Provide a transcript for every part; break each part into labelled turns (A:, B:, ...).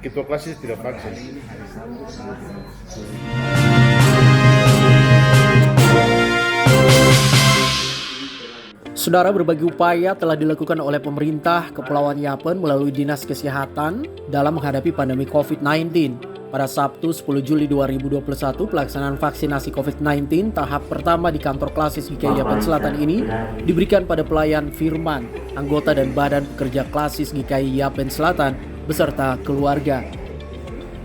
A: ketua klasis tidak vaksin.
B: Saudara, berbagai upaya telah dilakukan oleh pemerintah Kepulauan Yapen melalui Dinas Kesehatan dalam menghadapi pandemi COVID-19. Pada Sabtu 10 Juli 2021, pelaksanaan vaksinasi COVID-19 tahap pertama di kantor klasis GKI Yapen Selatan ini diberikan pada pelayan Firman, anggota dan badan pekerja klasis GKI Yapen Selatan beserta keluarga.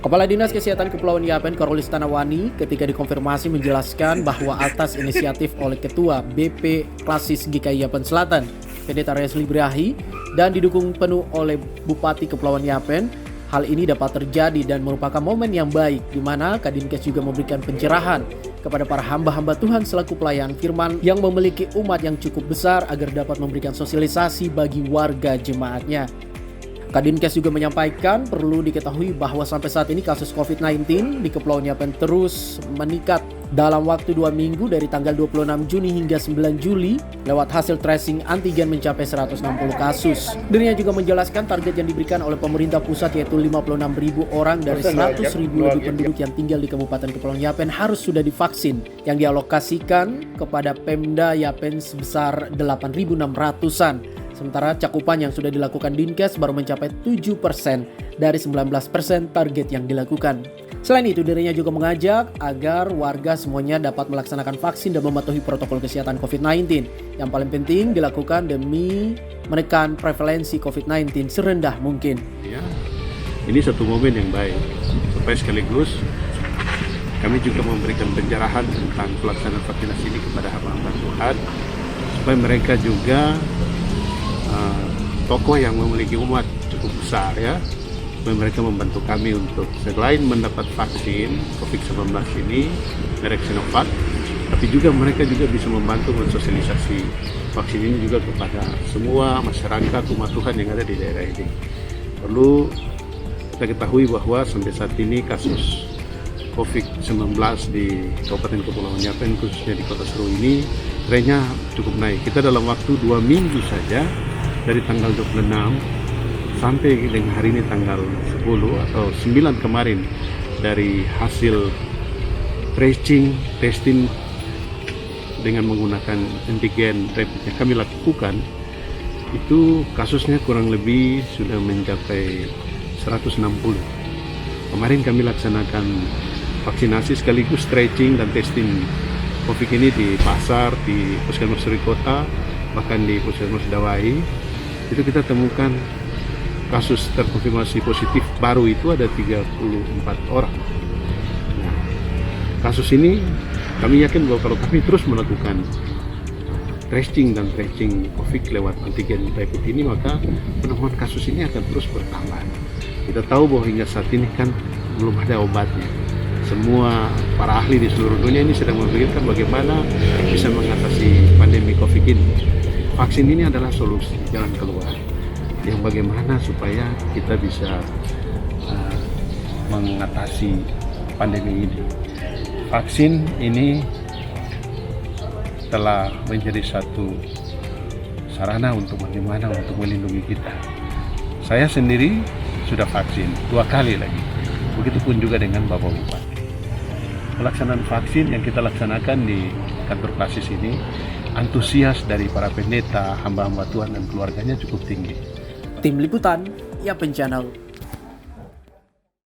B: Kepala Dinas Kesehatan Kepulauan Yapen Karolis Tanawani ketika dikonfirmasi menjelaskan bahwa atas inisiatif oleh Ketua BP Klasis GKI Yapen Selatan, Pendeta Resli Brahi, dan didukung penuh oleh Bupati Kepulauan Yapen, hal ini dapat terjadi dan merupakan momen yang baik di mana Kadinkes juga memberikan pencerahan kepada para hamba-hamba Tuhan selaku pelayan firman yang memiliki umat yang cukup besar agar dapat memberikan sosialisasi bagi warga jemaatnya. Kadinkes juga menyampaikan perlu diketahui bahwa sampai saat ini kasus COVID-19 di Kepulauan Yapen terus meningkat dalam waktu 2 minggu dari tanggal 26 Juni hingga 9 Juli lewat hasil tracing antigen mencapai 160 kasus. Dirinya juga menjelaskan target yang diberikan oleh pemerintah pusat yaitu 56.000 orang dari 100.000 lebih penduduk yang tinggal di Kabupaten Kepulauan Yapen harus sudah divaksin yang dialokasikan kepada Pemda Yapen sebesar 8.600-an. Sementara cakupan yang sudah dilakukan Dinkes baru mencapai 7% dari 19% target yang dilakukan. Selain itu, dirinya juga mengajak agar warga semuanya dapat melaksanakan vaksin dan mematuhi protokol kesehatan COVID-19. Yang paling penting dilakukan demi menekan prevalensi COVID-19 serendah mungkin.
C: Ya, ini satu momen yang baik, supaya sekaligus kami juga memberikan pencerahan tentang pelaksanaan vaksinasi ini kepada hamba-hamba Tuhan, supaya mereka juga tokoh yang memiliki umat cukup besar ya, supaya mereka membantu kami untuk selain mendapat vaksin COVID-19 ini merek Sinovac, tapi juga mereka juga bisa membantu mensosialisasi vaksin ini juga kepada semua masyarakat umat Tuhan yang ada di daerah ini. Perlu kita ketahui bahwa sampai saat ini kasus COVID-19 di Kabupaten Kepulauan Yapen khususnya di Kota Seru ini trennya cukup naik. Kita dalam waktu 2 minggu saja dari tanggal 26 sampai dengan hari ini tanggal 10 atau 9 kemarin dari hasil testing dengan menggunakan antigen rapid yang kami lakukan, itu kasusnya kurang lebih sudah mencapai 160. Kemarin kami laksanakan vaksinasi sekaligus stretching dan testing COVID ini di pasar, di Puskesmas Suri Kota, bahkan di Puskesmas Dawai. Itu kita temukan kasus terkonfirmasi positif baru itu ada 34 orang. Nah, kasus ini kami yakin bahwa kalau kami terus melakukan tracing dan tracing COVID lewat antigen rapid ini, maka penemuan kasus ini akan terus bertambah. Kita tahu bahwa hingga saat ini kan belum ada obatnya. Semua para ahli di seluruh dunia ini sedang memikirkan bagaimana bisa mengatasi pandemi COVID ini. Vaksin ini adalah solusi, jalan keluar. Yang bagaimana supaya kita bisa mengatasi pandemi ini. Vaksin ini telah menjadi satu sarana untuk bagaimana untuk melindungi kita. Saya sendiri sudah vaksin 2 kali lagi. Begitupun juga dengan Bapak Bupati. Pelaksanaan vaksin yang kita laksanakan di kantor klasis ini, antusias dari para pendeta, hamba-hamba Tuhan dan keluarganya cukup tinggi.
B: Tim Liputan, Yapen Channel.